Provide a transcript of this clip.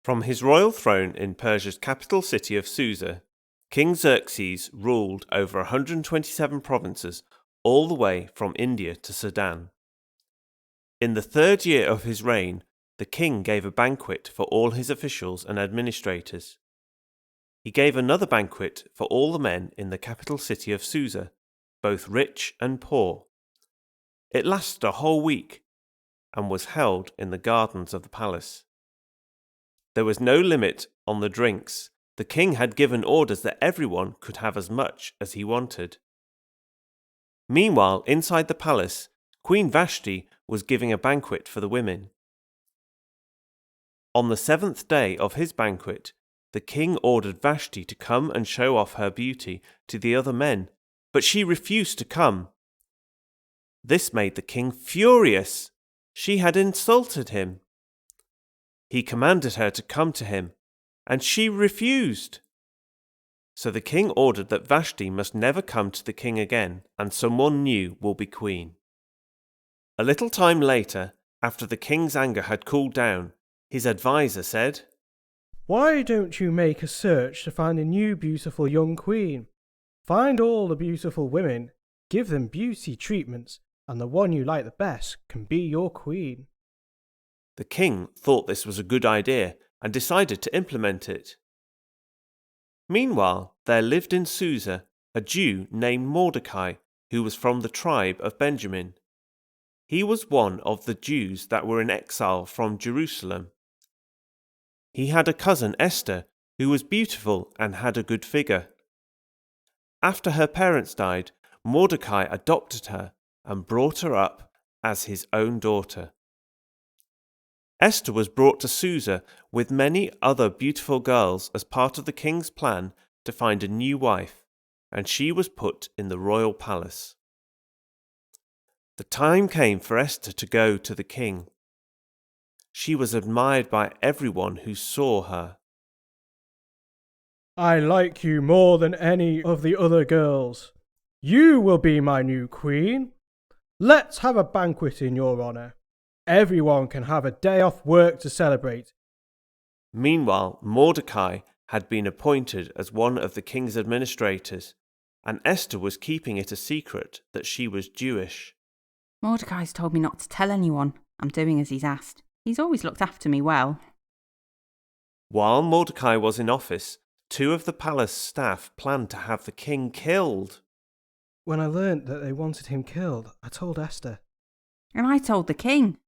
From his royal throne in Persia's capital city of Susa, King Xerxes ruled over 127 provinces all the way from India to Sudan. In the 3rd year of his reign, the king gave a banquet for all his officials and administrators. He gave another banquet for all the men in the capital city of Susa, both rich and poor. It lasted a whole week and was held in the gardens of the palace. There was no limit on the drinks. The king had given orders that everyone could have as much as he wanted. Meanwhile, inside the palace, Queen Vashti was giving a banquet for the women. On the 7th day of his banquet, the king ordered Vashti to come and show off her beauty to the other men, but she refused to come. This made the king furious. She had insulted him. He commanded her to come to him, and she refused. So the king ordered that Vashti must never come to the king again, and someone new will be queen. A little time later, after the king's anger had cooled down, his advisor said, "Why don't you make a search to find a new beautiful young queen? Find all the beautiful women, give them beauty treatments, and the one you like the best can be your queen." The king thought this was a good idea and decided to implement it. Meanwhile, there lived in Susa a Jew named Mordecai, who was from the tribe of Benjamin. He was one of the Jews that were in exile from Jerusalem. He had a cousin, Esther, who was beautiful and had a good figure. After her parents died, Mordecai adopted her and brought her up as his own daughter. Esther was brought to Susa with many other beautiful girls as part of the king's plan to find a new wife, and she was put in the royal palace. The time came for Esther to go to the king. She was admired by everyone who saw her. "I like you more than any of the other girls. You will be my new queen. Let's have a banquet in your honor. Everyone can have a day off work to celebrate." Meanwhile, Mordecai had been appointed as one of the king's administrators, and Esther was keeping it a secret that she was Jewish. "Mordecai's told me not to tell anyone. I'm doing as he's asked. He's always looked after me well." While Mordecai was in office, 2 of the palace staff planned to have the king killed. When I learnt that they wanted him killed, I told Esther. And I told the king.